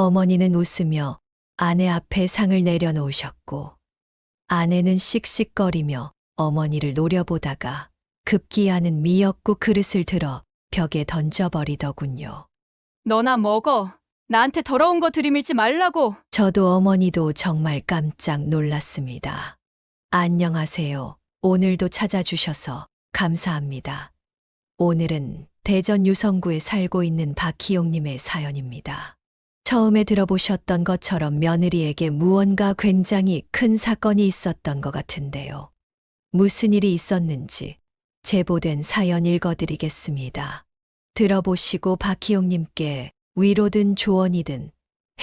어머니는 웃으며 아내 앞에 상을 내려놓으셨고 아내는 씩씩거리며 어머니를 노려보다가 급기야는 미역국 그릇을 들어 벽에 던져버리더군요. 너나 먹어. 나한테 더러운 거 들이밀지 말라고. 저도 어머니도 정말 깜짝 놀랐습니다. 안녕하세요. 오늘도 찾아주셔서 감사합니다. 오늘은 대전 유성구에 살고 있는 박희용님의 사연입니다. 처음에 들어보셨던 것처럼 며느리에게 무언가 굉장히 큰 사건이 있었던 것 같은데요. 무슨 일이 있었는지 제보된 사연 읽어드리겠습니다. 들어보시고 박희용님께 위로든 조언이든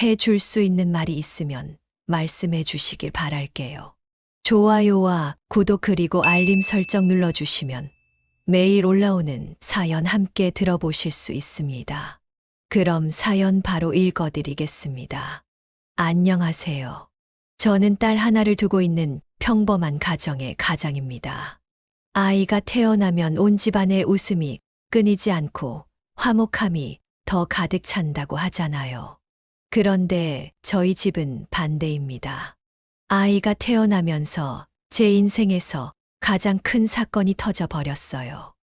해줄 수 있는 말이 있으면 말씀해 주시길 바랄게요. 좋아요와 구독 그리고 알림 설정 눌러주시면 매일 올라오는 사연 함께 들어보실 수 있습니다. 그럼 사연 바로 읽어드리겠습니다. 안녕하세요. 저는 딸 하나를 두고 있는 평범한 가정의 가장입니다. 아이가 태어나면 온 집안의 웃음이 끊이지 않고 화목함이 더 가득 찬다고 하잖아요. 그런데 저희 집은 반대입니다. 아이가 태어나면서 제 인생에서 가장 큰 사건이 터져 버렸어요.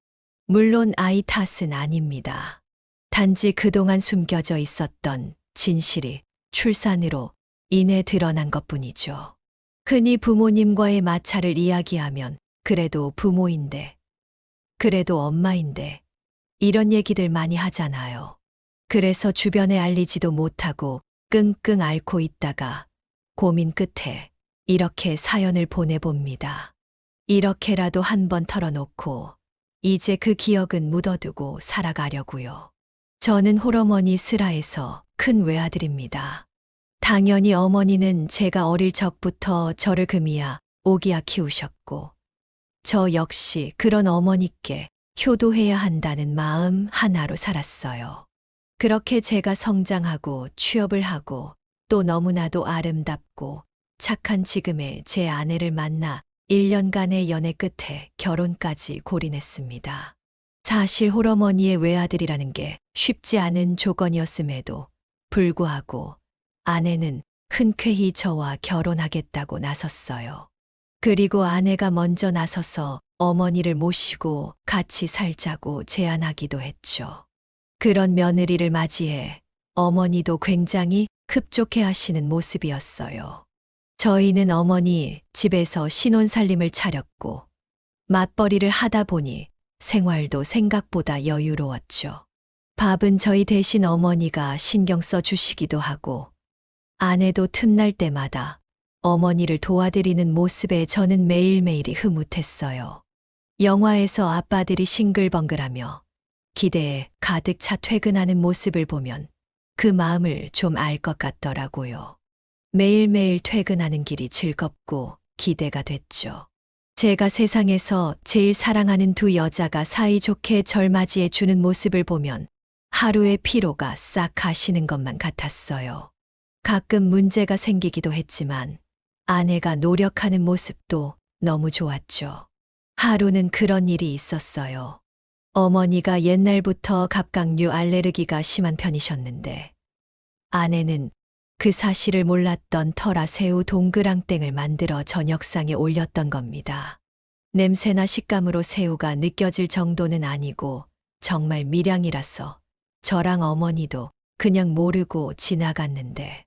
물론 아이 탓은 아닙니다. 단지 그동안 숨겨져 있었던 진실이 출산으로 인해 드러난 것뿐이죠. 흔히 부모님과의 마찰을 이야기하면 그래도 부모인데, 그래도 엄마인데, 이런 얘기들 많이 하잖아요. 그래서 주변에 알리지도 못하고 끙끙 앓고 있다가 고민 끝에 이렇게 사연을 보내봅니다. 이렇게라도 한번 털어놓고 이제 그 기억은 묻어두고 살아가려고요. 저는 홀어머니 슬하에서 큰 외아들입니다. 당연히 어머니는 제가 어릴 적부터 저를 금이야 오기야 키우셨고 저 역시 그런 어머니께 효도해야 한다는 마음 하나로 살았어요. 그렇게 제가 성장하고 취업을 하고 또 너무나도 아름답고 착한 지금의 제 아내를 만나 1년간의 연애 끝에 결혼까지 골인했습니다. 사실 홀어머니의 외아들이라는 게 쉽지 않은 조건이었음에도 불구하고 아내는 흔쾌히 저와 결혼하겠다고 나섰어요. 그리고 아내가 먼저 나서서 어머니를 모시고 같이 살자고 제안하기도 했죠. 그런 며느리를 맞이해 어머니도 굉장히 흡족해 하시는 모습이었어요. 저희는 어머니 집에서 신혼살림을 차렸고 맞벌이를 하다 보니 생활도 생각보다 여유로웠죠. 밥은 저희 대신 어머니가 신경 써 주시기도 하고 아내도 틈날 때마다 어머니를 도와드리는 모습에 저는 매일매일이 흐뭇했어요. 영화에서 아빠들이 싱글벙글하며 기대에 가득 차 퇴근하는 모습을 보면 그 마음을 좀 알 것 같더라고요. 매일매일 퇴근하는 길이 즐겁고 기대가 됐죠. 제가 세상에서 제일 사랑하는 두 여자가 사이좋게 절 맞이해 주는 모습을 보면 하루의 피로가 싹 가시는 것만 같았어요. 가끔 문제가 생기기도 했지만 아내가 노력하는 모습도 너무 좋았죠. 하루는 그런 일이 있었어요. 어머니가 옛날부터 갑각류 알레르기가 심한 편이셨는데 아내는 그 사실을 몰랐던 터라 새우 동그랑땡을 만들어 저녁상에 올렸던 겁니다. 냄새나 식감으로 새우가 느껴질 정도는 아니고 정말 밀양이라서 저랑 어머니도 그냥 모르고 지나갔는데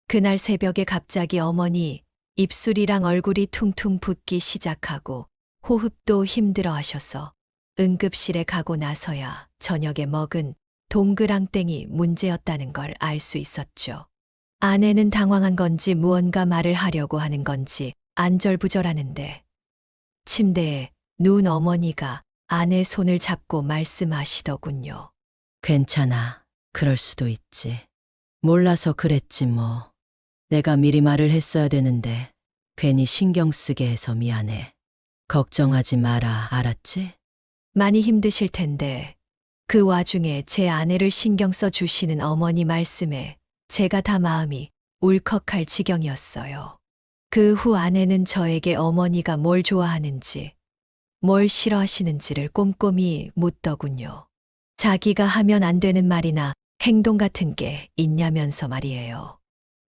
그날 새벽에 갑자기 어머니 입술이랑 얼굴이 퉁퉁 붓기 시작하고 호흡도 힘들어 하셔서 응급실에 가고 나서야 저녁에 먹은 동그랑땡이 문제였다는 걸 알 수 있었죠. 아내는 당황한 건지 무언가 말을 하려고 하는 건지 안절부절하는데 침대에 누운 어머니가 아내 손을 잡고 말씀하시더군요. 괜찮아. 그럴 수도 있지. 몰라서 그랬지 뭐. 내가 미리 말을 했어야 되는데 괜히 신경 쓰게 해서 미안해. 걱정하지 마라, 알았지? 많이 힘드실 텐데 그 와중에 제 아내를 신경 써 주시는 어머니 말씀에 제가 다 마음이 울컥할 지경이었어요. 그 후 아내는 저에게 어머니가 뭘 좋아하는지, 뭘 싫어하시는지를 꼼꼼히 묻더군요. 자기가 하면 안 되는 말이나 행동 같은 게 있냐면서 말이에요.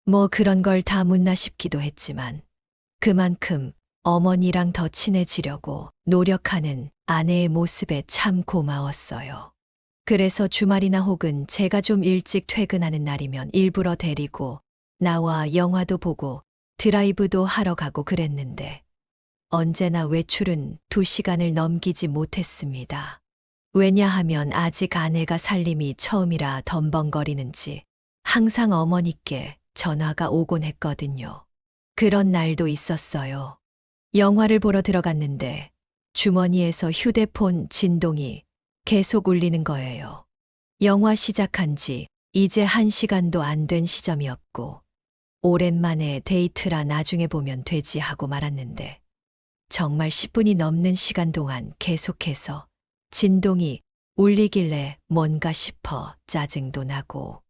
뭐 그런 걸 다 묻나 싶기도 했지만 그만큼 어머니랑 더 친해지려고 노력하는 아내의 모습에 참 고마웠어요. 그래서 주말이나 혹은 제가 좀 일찍 퇴근하는 날이면 일부러 데리고 나와 영화도 보고 드라이브도 하러 가고 그랬는데 언제나 외출은 2시간을 넘기지 못했습니다. 왜냐하면 아직 아내가 살림이 처음이라 덤벙거리는지 항상 어머니께 전화가 오곤 했거든요. 그런 날도 있었어요. 영화를 보러 들어갔는데 주머니에서 휴대폰 진동이 계속 울리는 거예요. 영화 시작한 지 이제 1시간도 안 된 시점이었고 오랜만에 데이트라 나중에 보면 되지 하고 말았는데 정말 10분이 넘는 시간 동안 계속해서 진동이 울리길래 뭔가 싶어 짜증도 나고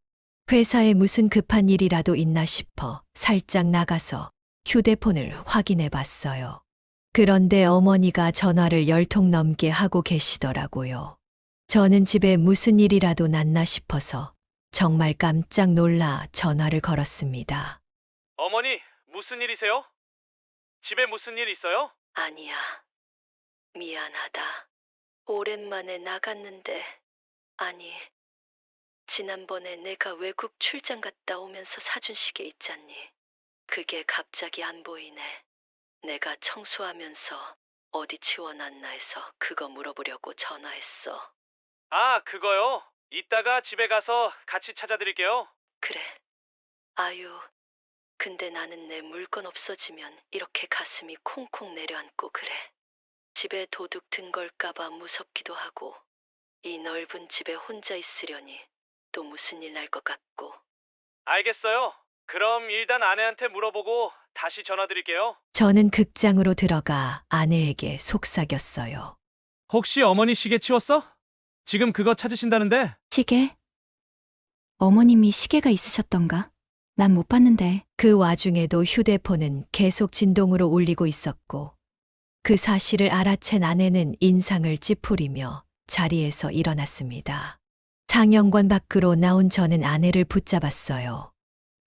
회사에 무슨 급한 일이라도 있나 싶어 살짝 나가서 휴대폰을 확인해 봤어요. 그런데 어머니가 전화를 10통 넘게 하고 계시더라고요. 저는 집에 무슨 일이라도 났나 싶어서 정말 깜짝 놀라 전화를 걸었습니다. 어머니, 무슨 일이세요? 집에 무슨 일 있어요? 아니야. 미안하다. 오랜만에 나갔는데, 아니, 지난번에 내가 외국 출장 갔다 오면서 사준 시계 있잖니. 그게 갑자기 안 보이네. 내가 청소하면서 어디 치워놨나 해서 그거 물어보려고 전화했어. 아, 그거요? 이따가 집에 가서 같이 찾아드릴게요. 그래. 아유, 근데 나는 내 물건 없어지면 이렇게 가슴이 콩콩 내려앉고 그래. 집에 도둑 든 걸까봐 무섭기도 하고, 이 넓은 집에 혼자 있으려니 또 무슨 일 날 것 같고. 알겠어요. 그럼 일단 아내한테 물어보고 다시 전화드릴게요. 저는 극장으로 들어가 아내에게 속삭였어요. 혹시 어머니 시계 치웠어? 지금 그거 찾으신다는데? 시계? 어머님이 시계가 있으셨던가? 난 못 봤는데. 그 와중에도 휴대폰은 계속 진동으로 울리고 있었고 그 사실을 알아챈 아내는 인상을 찌푸리며 자리에서 일어났습니다. 상영관 밖으로 나온 저는 아내를 붙잡았어요.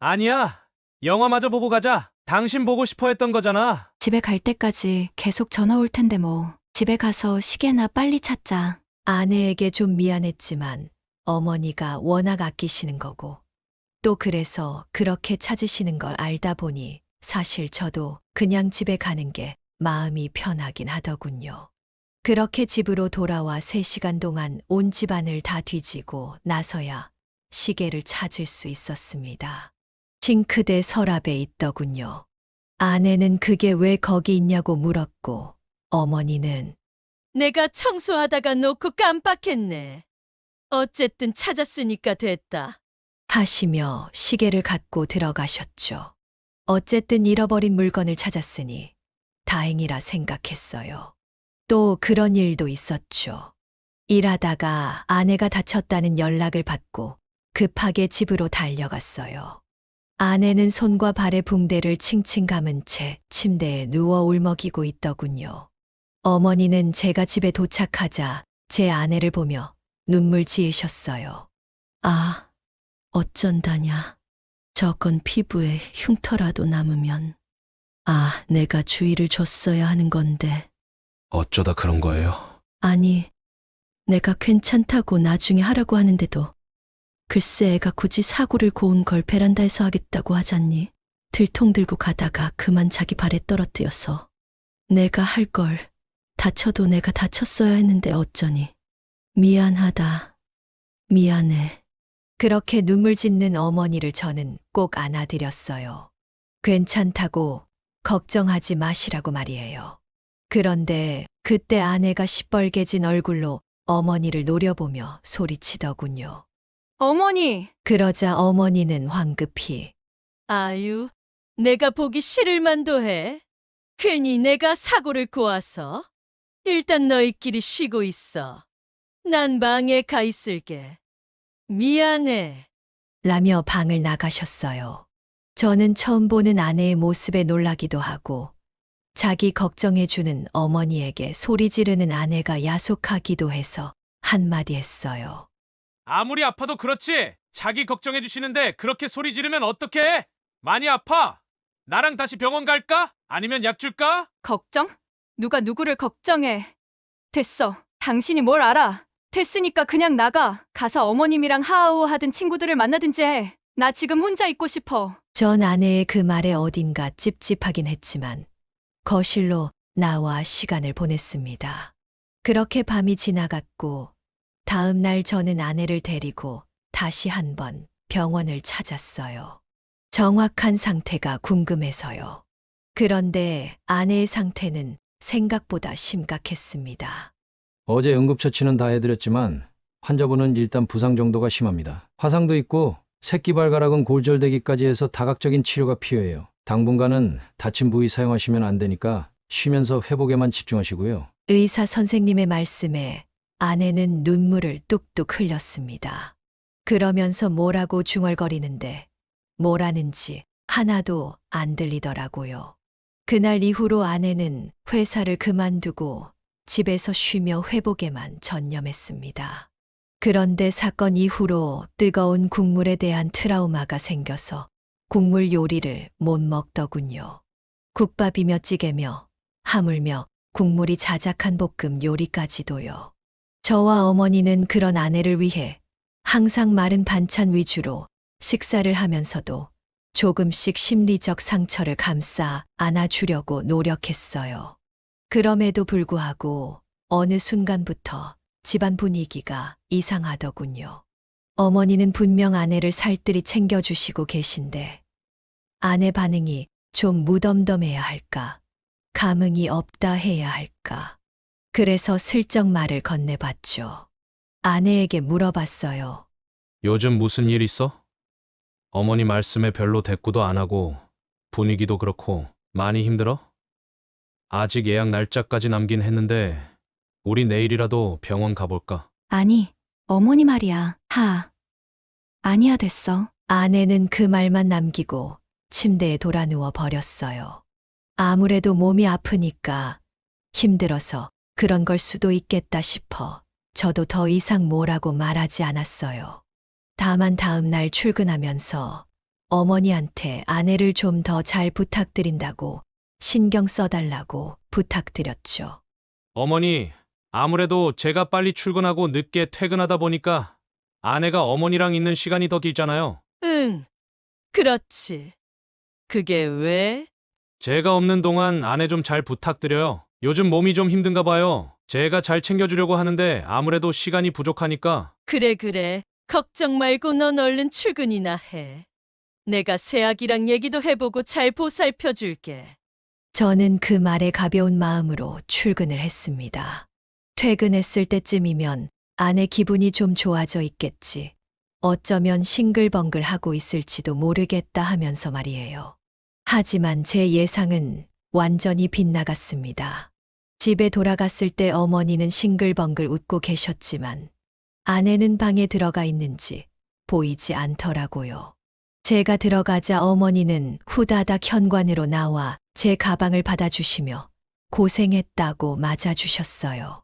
아니야. 영화마저 보고 가자. 당신 보고 싶어 했던 거잖아. 집에 갈 때까지 계속 전화 올 텐데 뭐. 집에 가서 시계나 빨리 찾자. 아내에게 좀 미안했지만 어머니가 워낙 아끼시는 거고 또 그래서 그렇게 찾으시는 걸 알다 보니 사실 저도 그냥 집에 가는 게 마음이 편하긴 하더군요. 그렇게 집으로 돌아와 3시간 동안 온 집안을 다 뒤지고 나서야 시계를 찾을 수 있었습니다. 싱크대 서랍에 있더군요. 아내는 그게 왜 거기 있냐고 물었고 어머니는 내가 청소하다가 놓고 깜빡했네. 어쨌든 찾았으니까 됐다. 하시며 시계를 갖고 들어가셨죠. 어쨌든 잃어버린 물건을 찾았으니 다행이라 생각했어요. 또 그런 일도 있었죠. 일하다가 아내가 다쳤다는 연락을 받고 급하게 집으로 달려갔어요. 아내는 손과 발에 붕대를 칭칭 감은 채 침대에 누워 울먹이고 있더군요. 어머니는 제가 집에 도착하자 제 아내를 보며 눈물 지으셨어요. 아, 어쩐다냐. 저건 피부에 흉터라도 남으면. 아, 내가 주의를 줬어야 하는 건데. 어쩌다 그런 거예요? 아니, 내가 괜찮다고 나중에 하라고 하는데도 글쎄 애가 굳이 사고를 고운 걸 베란다에서 하겠다고 하잖니. 들통 들고 가다가 그만 자기 발에 떨어뜨려서. 내가 할 걸 다쳐도 내가 다쳤어야 했는데 어쩌니. 미안하다. 미안해. 그렇게 눈물 짓는 어머니를 저는 꼭 안아드렸어요. 괜찮다고 걱정하지 마시라고 말이에요. 그런데 그때 아내가 시뻘개진 얼굴로 어머니를 노려보며 소리치더군요. 어머니! 그러자 어머니는 황급히 아유, 내가 보기 싫을 만도 해. 괜히 내가 사고를 고아서. 일단 너희끼리 쉬고 있어. 난 방에 가 있을게. 미안해. 라며 방을 나가셨어요. 저는 처음 보는 아내의 모습에 놀라기도 하고 자기 걱정해주는 어머니에게 소리 지르는 아내가 야속하기도 해서 한마디 했어요. 아무리 아파도 그렇지. 자기 걱정해 주시는데 그렇게 소리 지르면 어떡해? 많이 아파? 나랑 다시 병원 갈까? 아니면 약 줄까? 걱정? 누가 누구를 걱정해. 됐어. 당신이 뭘 알아. 됐으니까 그냥 나가. 가서 어머님이랑 하하호 하든 친구들을 만나든지 해. 나 지금 혼자 있고 싶어. 전 아내의 그 말에 어딘가 찝찝하긴 했지만 거실로 나와 시간을 보냈습니다. 그렇게 밤이 지나갔고 다음 날 저는 아내를 데리고 다시 한번 병원을 찾았어요. 정확한 상태가 궁금해서요. 그런데 아내의 상태는 생각보다 심각했습니다. 어제 응급처치는 다 해드렸지만 환자분은 일단 부상 정도가 심합니다. 화상도 있고 새끼발가락은 골절되기까지 해서 다각적인 치료가 필요해요. 당분간은 다친 부위 사용하시면 안 되니까 쉬면서 회복에만 집중하시고요. 의사 선생님의 말씀에 아내는 눈물을 뚝뚝 흘렸습니다. 그러면서 뭐라고 중얼거리는데 뭐라는지 하나도 안 들리더라고요. 그날 이후로 아내는 회사를 그만두고 집에서 쉬며 회복에만 전념했습니다. 그런데 사건 이후로 뜨거운 국물에 대한 트라우마가 생겨서 국물 요리를 못 먹더군요. 국밥이며 찌개며 하물며 국물이 자작한 볶음 요리까지도요. 저와 어머니는 그런 아내를 위해 항상 마른 반찬 위주로 식사를 하면서도 조금씩 심리적 상처를 감싸 안아주려고 노력했어요. 그럼에도 불구하고 어느 순간부터 집안 분위기가 이상하더군요. 어머니는 분명 아내를 살뜰히 챙겨주시고 계신데 아내 반응이 좀 무덤덤해야 할까, 감흥이 없다 해야 할까. 그래서 슬쩍 말을 건네봤죠. 아내에게 물어봤어요. 요즘 무슨 일 있어? 어머니 말씀에 별로 대꾸도 안 하고 분위기도 그렇고 많이 힘들어? 아직 예약 날짜까지 남긴 했는데 우리 내일이라도 병원 가볼까? 아니, 어머니 말이야. 아니야 됐어. 아내는 그 말만 남기고 침대에 돌아누워 버렸어요. 아무래도 몸이 아프니까 힘들어서 그런 걸 수도 있겠다 싶어 저도 더 이상 뭐라고 말하지 않았어요. 다만 다음 날 출근하면서 어머니한테 아내를 좀 더 잘 부탁드린다고 신경 써달라고 부탁드렸죠. 어머니, 아무래도 제가 빨리 출근하고 늦게 퇴근하다 보니까 아내가 어머니랑 있는 시간이 더 길잖아요. 응, 그렇지. 그게 왜? 제가 없는 동안 아내 좀 잘 부탁드려요. 요즘 몸이 좀 힘든가 봐요. 제가 잘 챙겨주려고 하는데 아무래도 시간이 부족하니까. 그래. 걱정 말고 넌 얼른 출근이나 해. 내가 새아기랑 얘기도 해보고 잘 보살펴 줄게. 저는 그 말에 가벼운 마음으로 출근을 했습니다. 퇴근했을 때쯤이면 아내 기분이 좀 좋아져 있겠지. 어쩌면 싱글벙글 하고 있을지도 모르겠다 하면서 말이에요. 하지만 제 예상은 완전히 빗나갔습니다. 집에 돌아갔을 때 어머니는 싱글벙글 웃고 계셨지만 아내는 방에 들어가 있는지 보이지 않더라고요. 제가 들어가자 어머니는 후다닥 현관으로 나와 제 가방을 받아주시며 고생했다고 맞아주셨어요.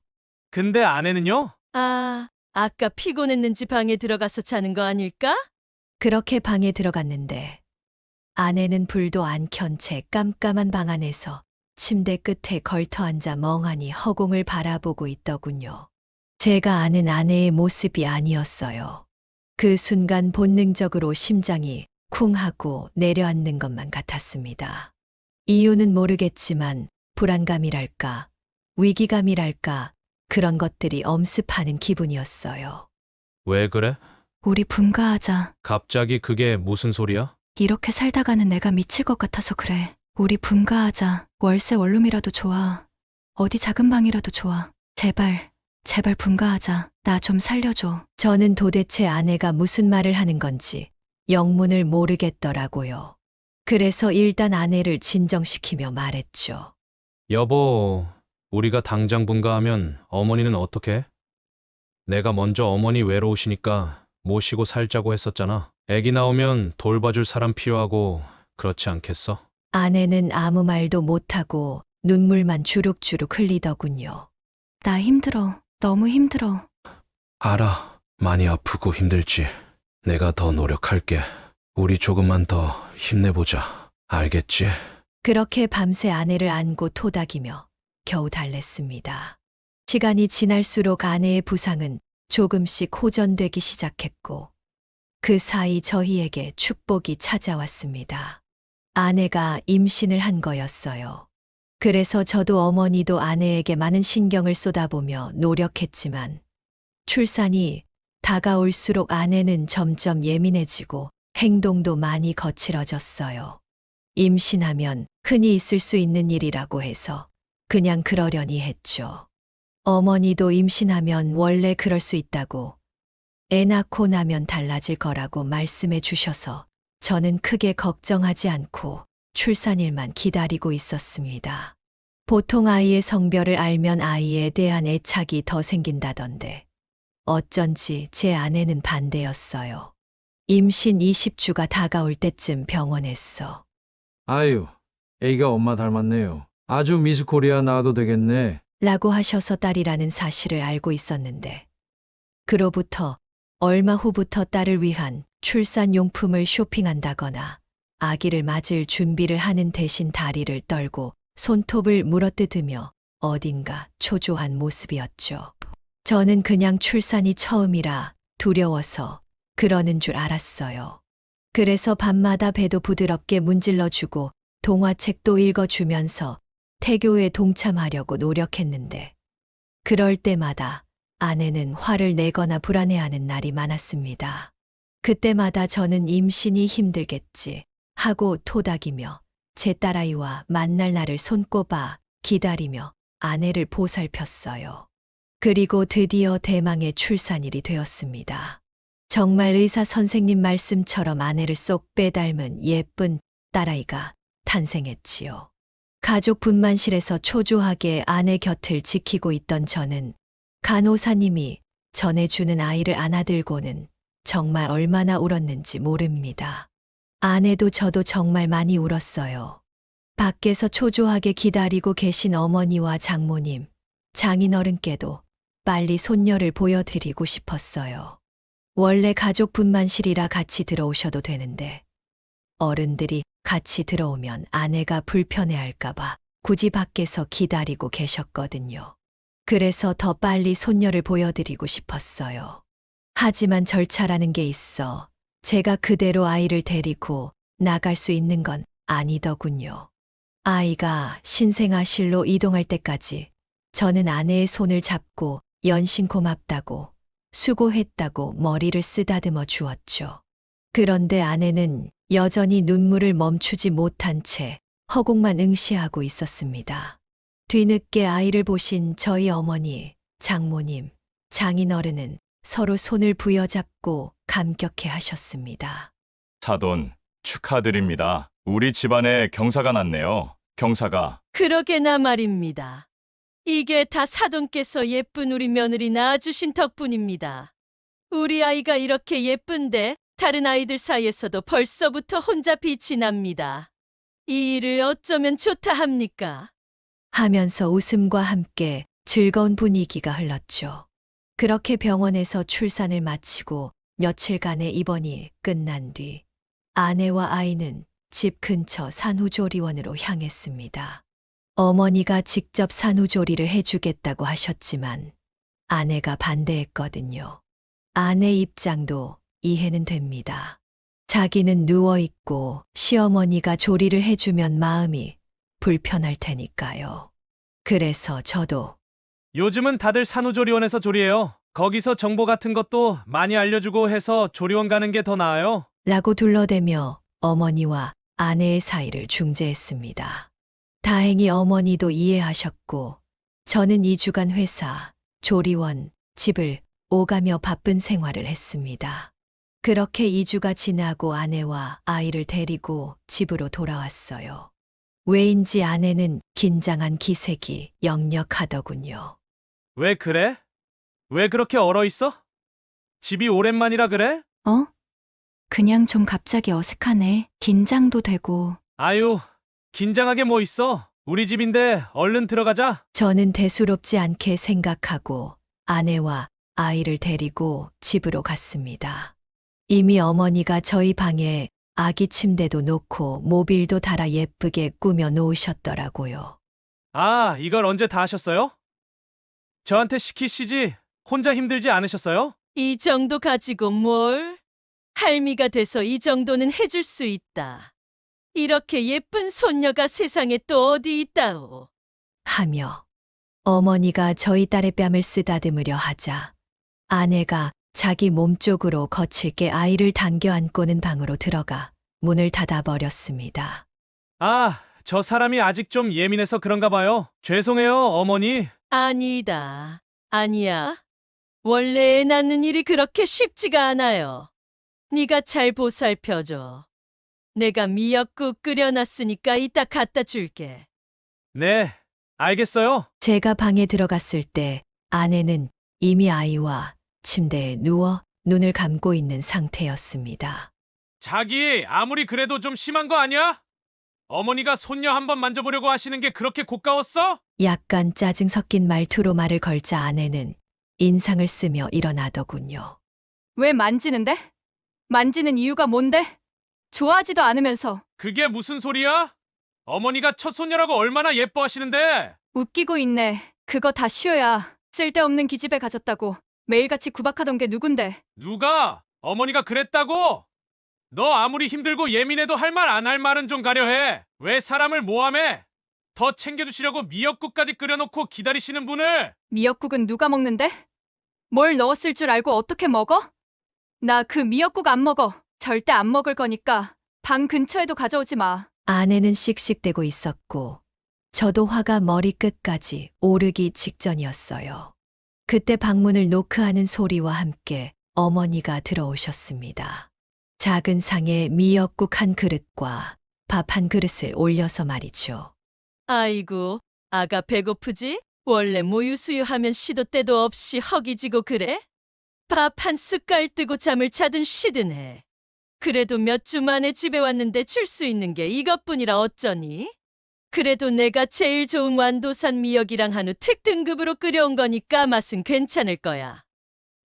근데 아내는요? 아까 피곤했는지 방에 들어가서 자는 거 아닐까? 그렇게 방에 들어갔는데 아내는 불도 안 켠 채 깜깜한 방 안에서 침대 끝에 걸터 앉아 멍하니 허공을 바라보고 있더군요. 제가 아는 아내의 모습이 아니었어요. 그 순간 본능적으로 심장이 쿵 하고 내려앉는 것만 같았습니다. 이유는 모르겠지만 불안감이랄까, 위기감이랄까 그런 것들이 엄습하는 기분이었어요. 왜 그래? 우리 분가하자. 갑자기 그게 무슨 소리야? 이렇게 살다가는 내가 미칠 것 같아서 그래. 우리 분가하자. 월세 원룸이라도 좋아. 어디 작은 방이라도 좋아. 제발 분가하자. 나 좀 살려줘. 저는 도대체 아내가 무슨 말을 하는 건지 영문을 모르겠더라고요. 그래서 일단 아내를 진정시키며 말했죠. 여보, 우리가 당장 분가하면 어머니는 어떡해? 내가 먼저 어머니 외로우시니까 모시고 살자고 했었잖아. 애기 나오면 돌봐줄 사람 필요하고 그렇지 않겠어? 아내는 아무 말도 못하고 눈물만 주룩주룩 흘리더군요. 나 힘들어. 너무 힘들어. 알아. 많이 아프고 힘들지. 내가 더 노력할게. 우리 조금만 더 힘내보자. 알겠지? 그렇게 밤새 아내를 안고 토닥이며 겨우 달랬습니다. 시간이 지날수록 아내의 부상은 조금씩 호전되기 시작했고 그 사이 저희에게 축복이 찾아왔습니다. 아내가 임신을 한 거였어요. 그래서 저도 어머니도 아내에게 많은 신경을 쏟아보며 노력했지만 출산이 다가올수록 아내는 점점 예민해지고 행동도 많이 거칠어졌어요. 임신하면 흔히 있을 수 있는 일이라고 해서 그냥 그러려니 했죠. 어머니도 임신하면 원래 그럴 수 있다고, 애 낳고 나면 달라질 거라고 말씀해 주셔서 저는 크게 걱정하지 않고 출산일만 기다리고 있었습니다. 보통 아이의 성별을 알면 아이에 대한 애착이 더 생긴다던데 어쩐지 제 아내는 반대였어요. 임신 20주가 다가올 때쯤 병원에서 아유, 애기가 엄마 닮았네요. 아주 미스 코리아 나와도 되겠네. 라고 하셔서 딸이라는 사실을 알고 있었는데 그로부터 얼마 후부터 딸을 위한 출산용품을 쇼핑한다거나 아기를 맞을 준비를 하는 대신 다리를 떨고 손톱을 물어뜯으며 어딘가 초조한 모습이었죠. 저는 그냥 출산이 처음이라 두려워서 그러는 줄 알았어요. 그래서 밤마다 배도 부드럽게 문질러주고 동화책도 읽어주면서 태교에 동참하려고 노력했는데 그럴 때마다 아내는 화를 내거나 불안해하는 날이 많았습니다. 그때마다 저는 임신이 힘들겠지 하고 토닥이며 제 딸아이와 만날 날을 손꼽아 기다리며 아내를 보살폈어요. 그리고 드디어 대망의 출산일이 되었습니다. 정말 의사 선생님 말씀처럼 아내를 쏙 빼닮은 예쁜 딸아이가 탄생했지요. 가족 분만실에서 초조하게 아내 곁을 지키고 있던 저는 간호사님이 전해주는 아이를 안아들고는 정말 얼마나 울었는지 모릅니다. 아내도 저도 정말 많이 울었어요. 밖에서 초조하게 기다리고 계신 어머니와 장모님, 장인어른께도 빨리 손녀를 보여드리고 싶었어요. 원래 가족 분만실이라 같이 들어오셔도 되는데 어른들이 같이 들어오면 아내가 불편해할까봐 굳이 밖에서 기다리고 계셨거든요. 그래서 더 빨리 손녀를 보여드리고 싶었어요. 하지만 절차라는 게 있어 제가 그대로 아이를 데리고 나갈 수 있는 건 아니더군요. 아이가 신생아실로 이동할 때까지 저는 아내의 손을 잡고 연신 고맙다고 수고했다고 머리를 쓰다듬어 주었죠. 그런데 아내는 여전히 눈물을 멈추지 못한 채 허공만 응시하고 있었습니다. 뒤늦게 아이를 보신 저희 어머니, 장모님, 장인어른은 서로 손을 부여잡고 감격해 하셨습니다. 사돈, 축하드립니다. 우리 집안에 경사가 났네요. 경사가. 그러게나 말입니다. 이게 다 사돈께서 예쁜 우리 며느리 낳아주신 덕분입니다. 우리 아이가 이렇게 예쁜데 다른 아이들 사이에서도 벌써부터 혼자 빛이 납니다. 이 일을 어쩌면 좋다 합니까? 하면서 웃음과 함께 즐거운 분위기가 흘렀죠. 그렇게 병원에서 출산을 마치고 며칠간의 입원이 끝난 뒤 아내와 아이는 집 근처 산후조리원으로 향했습니다. 어머니가 직접 산후조리를 해주겠다고 하셨지만 아내가 반대했거든요. 아내 입장도 이해는 됩니다. 자기는 누워있고 시어머니가 조리를 해주면 마음이 불편할 테니까요. 그래서 저도 요즘은 다들 산후조리원에서 조리해요. 거기서 정보 같은 것도 많이 알려주고 해서 조리원 가는 게 더 나아요. 라고 둘러대며 어머니와 아내의 사이를 중재했습니다. 다행히 어머니도 이해하셨고 저는 2주간 회사, 조리원, 집을 오가며 바쁜 생활을 했습니다. 그렇게 2주가 지나고 아내와 아이를 데리고 집으로 돌아왔어요. 왜인지 아내는 긴장한 기색이 역력하더군요. 왜 그래? 왜 그렇게 얼어있어? 집이 오랜만이라 그래? 그냥 좀 갑자기 어색하네. 긴장도 되고. 아유, 긴장하게 뭐 있어? 우리 집인데 얼른 들어가자. 저는 대수롭지 않게 생각하고 아내와 아이를 데리고 집으로 갔습니다. 이미 어머니가 저희 방에 아기 침대도 놓고 모빌도 달아 예쁘게 꾸며 놓으셨더라고요. 아, 이걸 언제 다 하셨어요? 저한테 시키시지 혼자 힘들지 않으셨어요? 이 정도 가지고 뭘? 할미가 돼서 이 정도는 해줄 수 있다. 이렇게 예쁜 손녀가 세상에 또 어디 있다오. 하며 어머니가 저희 딸의 뺨을 쓰다듬으려 하자 아내가 자기 몸 쪽으로 거칠게 아이를 당겨 안고는 방으로 들어가 문을 닫아버렸습니다. 아, 저 사람이 아직 좀 예민해서 그런가 봐요. 죄송해요, 어머니. 아니다. 아니야. 원래 애 낳는 일이 그렇게 쉽지가 않아요. 네가 잘 보살펴줘. 내가 미역국 끓여놨으니까 이따 갖다 줄게. 네, 알겠어요. 제가 방에 들어갔을 때 아내는 이미 아이와 침대에 누워 눈을 감고 있는 상태였습니다. 자기 아무리 그래도 좀 심한 거 아니야? 어머니가 손녀 한번 만져보려고 하시는 게 그렇게 고가웠어? 약간 짜증 섞인 말투로 말을 걸자 아내는 인상을 쓰며 일어나더군요. 왜 만지는데? 만지는 이유가 뭔데? 좋아하지도 않으면서. 그게 무슨 소리야? 어머니가 첫 손녀라고 얼마나 예뻐하시는데. 웃기고 있네. 그거 다 쉬어야 쓸데없는 기집애 가졌다고 매일같이 구박하던 게 누군데. 누가? 어머니가 그랬다고? 너 아무리 힘들고 예민해도 할 말 안 할 말은 좀 가려해. 왜 사람을 모함해? 더 챙겨주시려고 미역국까지 끓여놓고 기다리시는 분을. 미역국은 누가 먹는데? 뭘 넣었을 줄 알고 어떻게 먹어? 나 그 미역국 안 먹어. 절대 안 먹을 거니까 방 근처에도 가져오지 마. 아내는 씩씩대고 있었고 저도 화가 머리끝까지 오르기 직전이었어요. 그때 방문을 노크하는 소리와 함께 어머니가 들어오셨습니다. 작은 상에 미역국 한 그릇과 밥 한 그릇을 올려서 말이죠. 아이고, 아가 배고프지? 원래 모유수유하면 시도 때도 없이 허기지고 그래? 밥 한 숟갈 뜨고 잠을 자든 쉬든 해. 그래도 몇 주 만에 집에 왔는데 줄 수 있는 게 이것뿐이라 어쩌니? 그래도 내가 제일 좋은 완도산 미역이랑 한우 특등급으로 끓여온 거니까 맛은 괜찮을 거야.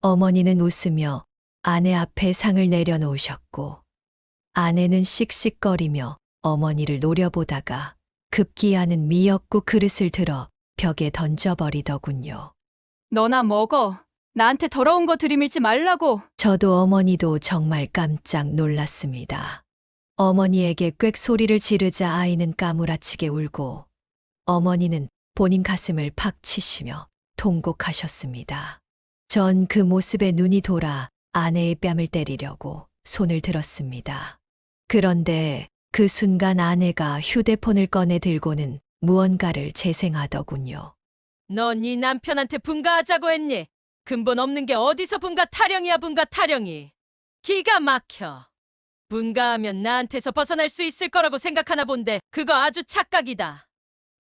어머니는 웃으며 아내 앞에 상을 내려놓으셨고 아내는 씩씩거리며 어머니를 노려보다가 급기야는 미역국 그릇을 들어 벽에 던져버리더군요. 너나 먹어. 나한테 더러운 거 들이밀지 말라고. 저도 어머니도 정말 깜짝 놀랐습니다. 어머니에게 꽥 소리를 지르자 아이는 까무라치게 울고 어머니는 본인 가슴을 팍 치시며 통곡하셨습니다. 전 그 모습에 눈이 돌아 아내의 뺨을 때리려고 손을 들었습니다. 그런데 그 순간 아내가 휴대폰을 꺼내 들고는 무언가를 재생하더군요. 너 네 남편한테 분가하자고 했니? 근본 없는 게 어디서 분가 타령이야 분가 타령이. 기가 막혀. 분가하면 나한테서 벗어날 수 있을 거라고 생각하나 본데 그거 아주 착각이다.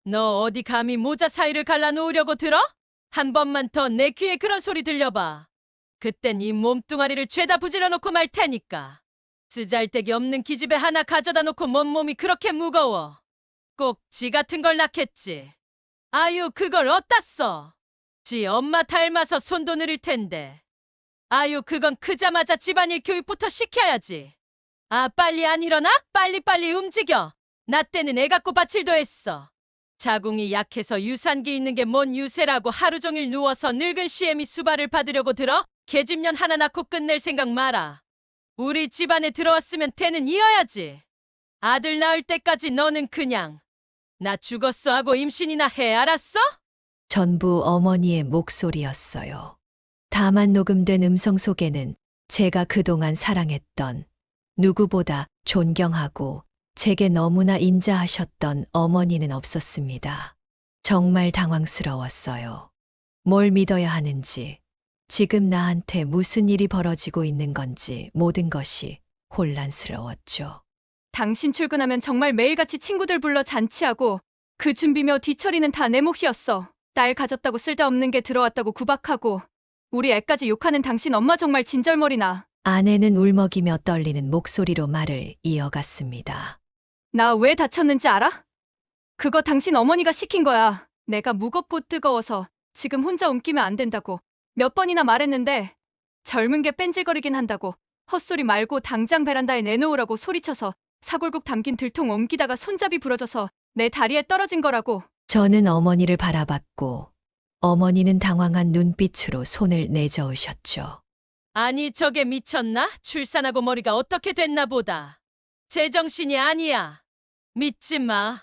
너 어디 감히 모자 사이를 갈라놓으려고 들어? 한 번만 더 내 귀에 그런 소리 들려봐. 그땐 이 몸뚱아리를 죄다 부질러 놓고 말 테니까. 쓰잘데기 없는 기집애 하나 가져다 놓고 뭔 몸이 그렇게 무거워. 꼭 지 같은 걸 낳겠지. 아유 그걸 어디다 써? 지 엄마 닮아서 손도 느릴 텐데. 아유 그건 크자마자 집안일 교육부터 시켜야지. 아 빨리 안 일어나? 빨리빨리 움직여. 나 때는 애 갖고 바칠도 했어. 자궁이 약해서 유산기 있는 게 뭔 유세라고 하루 종일 누워서 늙은 시애미 수발을 받으려고 들어? 계집년 하나 낳고 끝낼 생각 마라. 우리 집안에 들어왔으면 태는 이어야지. 아들 낳을 때까지 너는 그냥 나 죽었어 하고 임신이나 해 알았어? 전부 어머니의 목소리였어요. 다만 녹음된 음성 속에는 제가 그동안 사랑했던 누구보다 존경하고 제게 너무나 인자하셨던 어머니는 없었습니다. 정말 당황스러웠어요. 뭘 믿어야 하는지, 지금 나한테 무슨 일이 벌어지고 있는 건지 모든 것이 혼란스러웠죠. 당신 출근하면 정말 매일같이 친구들 불러 잔치하고 그 준비며 뒤처리는 다 내 몫이었어. 딸 가졌다고 쓸데없는 게 들어왔다고 구박하고 우리 애까지 욕하는 당신 엄마 정말 진절머리나. 아내는 울먹이며 떨리는 목소리로 말을 이어갔습니다. 나 왜 다쳤는지 알아? 그거 당신 어머니가 시킨 거야. 내가 무겁고 뜨거워서 지금 혼자 움키면 안 된다고 몇 번이나 말했는데 젊은 게 뺀질거리긴 한다고 헛소리 말고 당장 베란다에 내놓으라고 소리쳐서 사골국 담긴 들통 옮기다가 손잡이 부러져서 내 다리에 떨어진 거라고. 저는 어머니를 바라봤고 어머니는 당황한 눈빛으로 손을 내저으셨죠. 아니 저게 미쳤나? 출산하고 머리가 어떻게 됐나 보다. 제정신이 아니야. 믿지 마.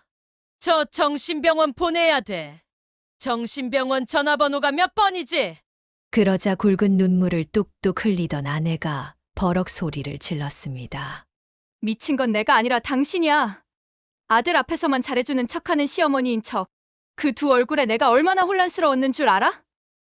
저 정신병원 보내야 돼. 정신병원 전화번호가 몇 번이지? 그러자 굵은 눈물을 뚝뚝 흘리던 아내가 버럭 소리를 질렀습니다. 미친 건 내가 아니라 당신이야. 아들 앞에서만 잘해주는 척하는 시어머니인 척. 그 두 얼굴에 내가 얼마나 혼란스러웠는 줄 알아?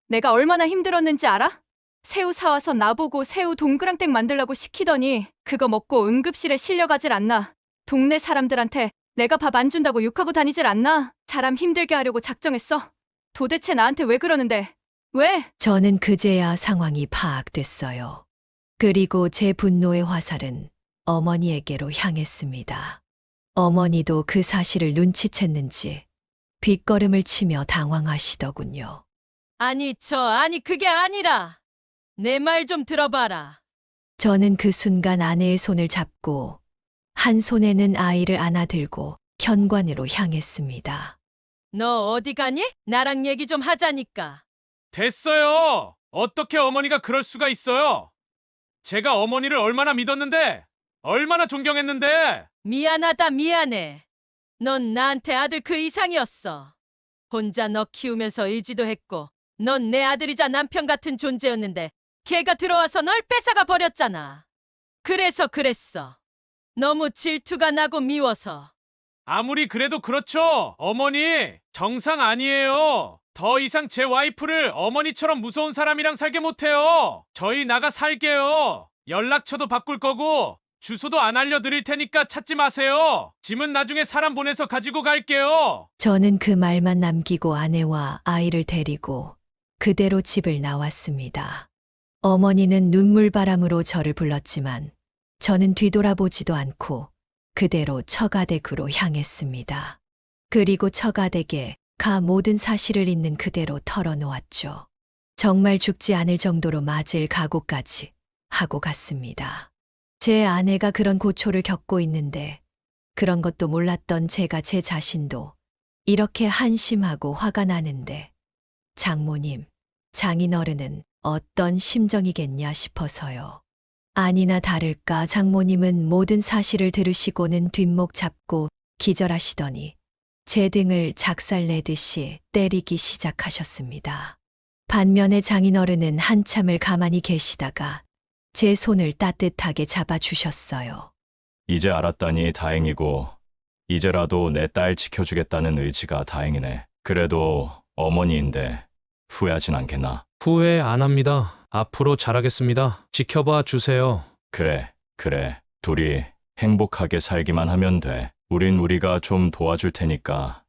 내가 얼마나 힘들었는지 알아? 새우 사와서 나보고 새우 동그랑땡 만들라고 시키더니 그거 먹고 응급실에 실려가질 않나. 동네 사람들한테 내가 밥 안 준다고 욕하고 다니질 않나. 사람 힘들게 하려고 작정했어. 도대체 나한테 왜 그러는데? 왜? 저는 그제야 상황이 파악됐어요. 그리고 제 분노의 화살은 어머니에게로 향했습니다. 어머니도 그 사실을 눈치챘는지 빗걸음을 치며 당황하시더군요. 아니 그게 아니라. 내 말 좀 들어봐라. 저는 그 순간 아내의 손을 잡고 한 손에는 아이를 안아들고 현관으로 향했습니다. 너 어디 가니? 나랑 얘기 좀 하자니까. 됐어요. 어떻게 어머니가 그럴 수가 있어요? 제가 어머니를 얼마나 믿었는데, 얼마나 존경했는데. 미안하다 미안해. 넌 나한테 아들 그 이상이었어. 혼자 너 키우면서 의지도 했고 넌 내 아들이자 남편 같은 존재였는데 걔가 들어와서 널 뺏어가 버렸잖아. 그래서 그랬어. 너무 질투가 나고 미워서. 아무리 그래도 그렇죠. 어머니, 정상 아니에요. 더 이상 제 와이프를 어머니처럼 무서운 사람이랑 살게 못해요. 저희 나가 살게요. 연락처도 바꿀 거고 주소도 안 알려드릴 테니까 찾지 마세요. 짐은 나중에 사람 보내서 가지고 갈게요. 저는 그 말만 남기고 아내와 아이를 데리고 그대로 집을 나왔습니다. 어머니는 눈물바람으로 저를 불렀지만 저는 뒤돌아보지도 않고 그대로 처가댁으로 향했습니다. 그리고 처가댁에 가 모든 사실을 있는 그대로 털어놓았죠. 정말 죽지 않을 정도로 맞을 각오까지 하고 갔습니다. 제 아내가 그런 고초를 겪고 있는데 그런 것도 몰랐던 제가 제 자신도 이렇게 한심하고 화가 나는데 장모님, 장인어른은 어떤 심정이겠냐 싶어서요. 아니나 다를까 장모님은 모든 사실을 들으시고는 뒷목 잡고 기절하시더니 제 등을 작살내듯이 때리기 시작하셨습니다. 반면에 장인어른은 한참을 가만히 계시다가 제 손을 따뜻하게 잡아주셨어요. 이제 알았다니 다행이고 이제라도 내 딸 지켜주겠다는 의지가 다행이네. 그래도 어머니인데 후회하진 않겠나? 후회 안 합니다. 앞으로 잘하겠습니다. 지켜봐 주세요. 그래. 둘이 행복하게 살기만 하면 돼. 우린 우리가 좀 도와줄 테니까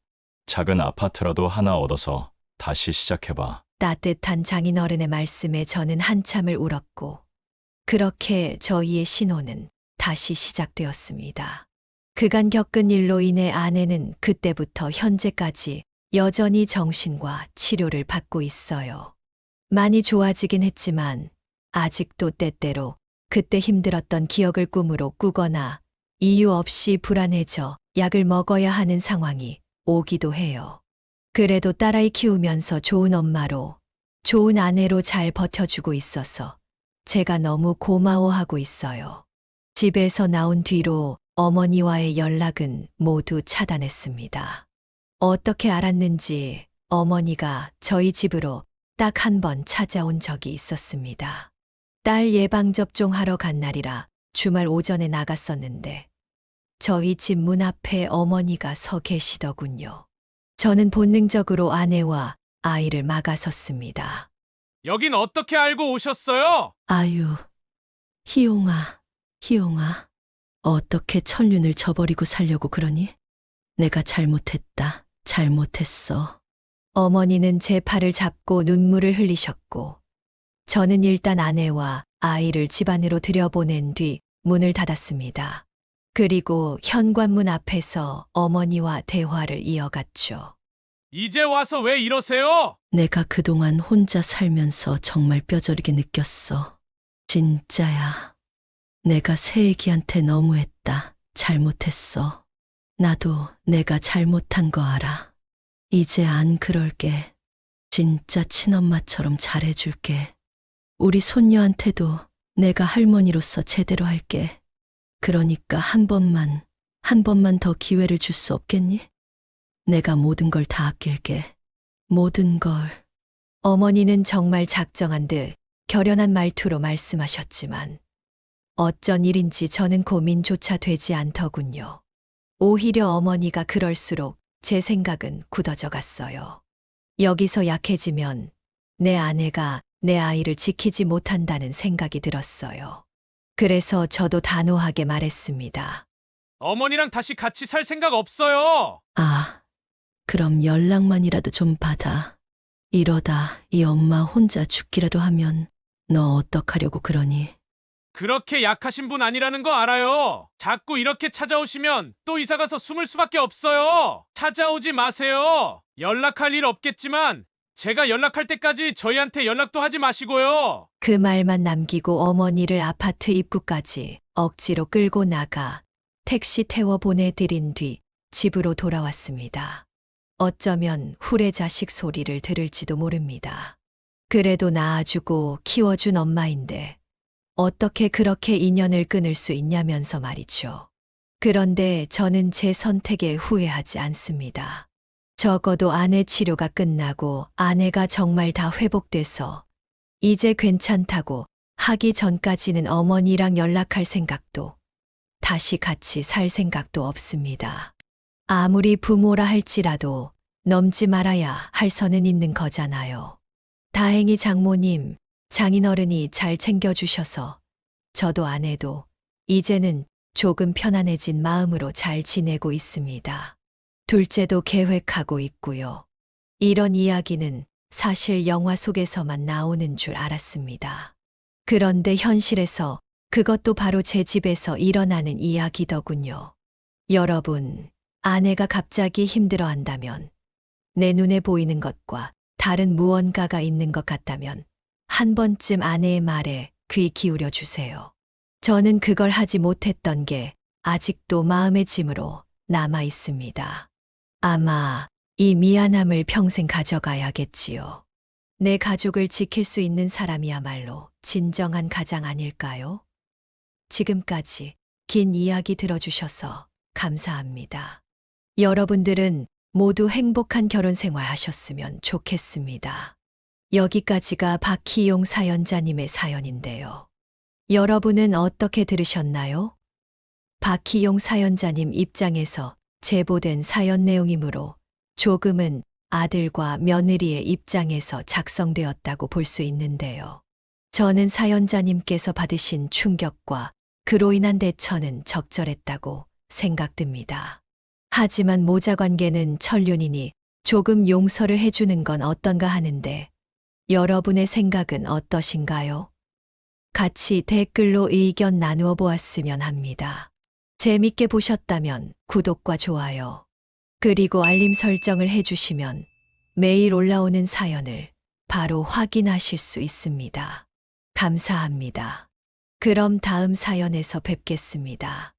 작은 아파트라도 하나 얻어서 다시 시작해봐. 따뜻한 장인어른의 말씀에 저는 한참을 울었고 그렇게 저희의 신혼은 다시 시작되었습니다. 그간 겪은 일로 인해 아내는 그때부터 현재까지 여전히 정신과 치료를 받고 있어요. 많이 좋아지긴 했지만 아직도 때때로 그때 힘들었던 기억을 꿈으로 꾸거나 이유 없이 불안해져 약을 먹어야 하는 상황이 오기도 해요. 그래도 딸아이 키우면서 좋은 엄마로, 좋은 아내로 잘 버텨주고 있어서 제가 너무 고마워하고 있어요. 집에서 나온 뒤로 어머니와의 연락은 모두 차단했습니다. 어떻게 알았는지 어머니가 저희 집으로 딱 한 번 찾아온 적이 있었습니다. 딸 예방접종하러 간 날이라 주말 오전에 나갔었는데 저희 집 문 앞에 어머니가 서 계시더군요. 저는 본능적으로 아내와 아이를 막아섰습니다. 여긴 어떻게 알고 오셨어요? 아유, 희용아. 어떻게 천륜을 저버리고 살려고 그러니? 내가 잘못했어. 어머니는 제 팔을 잡고 눈물을 흘리셨고 저는 일단 아내와 아이를 집 안으로 들여보낸 뒤 문을 닫았습니다. 그리고 현관문 앞에서 어머니와 대화를 이어갔죠. 이제 와서 왜 이러세요? 내가 그동안 혼자 살면서 정말 뼈저리게 느꼈어. 진짜야. 내가 새애기한테 너무했다. 잘못했어. 나도 내가 잘못한 거 알아. 이제 안 그럴게. 진짜 친엄마처럼 잘해줄게. 우리 손녀한테도 내가 할머니로서 제대로 할게. 그러니까 한 번만 더 기회를 줄 수 없겠니? 내가 모든 걸 다 아낄게. 모든 걸. 어머니는 정말 작정한 듯 결연한 말투로 말씀하셨지만 어쩐 일인지 저는 고민조차 되지 않더군요. 오히려 어머니가 그럴수록 제 생각은 굳어져 갔어요. 여기서 약해지면 내 아내가 내 아이를 지키지 못한다는 생각이 들었어요. 그래서 저도 단호하게 말했습니다. 어머니랑 다시 같이 살 생각 없어요. 아, 그럼 연락만이라도 좀 받아. 이러다 이 엄마 혼자 죽기라도 하면 너 어떡하려고 그러니? 그렇게 약하신 분 아니라는 거 알아요. 자꾸 이렇게 찾아오시면 또 이사가서 숨을 수밖에 없어요. 찾아오지 마세요. 연락할 일 없겠지만 제가 연락할 때까지 저희한테 연락도 하지 마시고요. 그 말만 남기고 어머니를 아파트 입구까지 억지로 끌고 나가 택시 태워 보내드린 뒤 집으로 돌아왔습니다. 어쩌면 후레자식 소리를 들을지도 모릅니다. 그래도 낳아주고 키워준 엄마인데 어떻게 그렇게 인연을 끊을 수 있냐면서 말이죠. 그런데 저는 제 선택에 후회하지 않습니다. 적어도 아내 치료가 끝나고 아내가 정말 다 회복돼서 이제 괜찮다고 하기 전까지는 어머니랑 연락할 생각도 다시 같이 살 생각도 없습니다. 아무리 부모라 할지라도 넘지 말아야 할 선은 있는 거잖아요. 다행히 장모님, 장인어른이 잘 챙겨주셔서 저도 아내도 이제는 조금 편안해진 마음으로 잘 지내고 있습니다. 둘째도 계획하고 있고요. 이런 이야기는 사실 영화 속에서만 나오는 줄 알았습니다. 그런데 현실에서 그것도 바로 제 집에서 일어나는 이야기더군요. 여러분, 아내가 갑자기 힘들어한다면, 내 눈에 보이는 것과 다른 무언가가 있는 것 같다면 한 번쯤 아내의 말에 귀 기울여 주세요. 저는 그걸 하지 못했던 게 아직도 마음의 짐으로 남아 있습니다. 아마 이 미안함을 평생 가져가야겠지요. 내 가족을 지킬 수 있는 사람이야말로 진정한 가장 아닐까요? 지금까지 긴 이야기 들어주셔서 감사합니다. 여러분들은 모두 행복한 결혼 생활 하셨으면 좋겠습니다. 여기까지가 박희용 사연자님의 사연인데요. 여러분은 어떻게 들으셨나요? 박희용 사연자님 입장에서 제보된 사연 내용이므로 조금은 아들과 며느리의 입장에서 작성되었다고 볼 수 있는데요. 저는 사연자님께서 받으신 충격과 그로 인한 대처는 적절했다고 생각됩니다. 하지만 모자관계는 천륜이니 조금 용서를 해주는 건 어떤가 하는데 여러분의 생각은 어떠신가요? 같이 댓글로 의견 나누어 보았으면 합니다. 재밌게 보셨다면 구독과 좋아요, 그리고 알림 설정을 해주시면 매일 올라오는 사연을 바로 확인하실 수 있습니다. 감사합니다. 그럼 다음 사연에서 뵙겠습니다.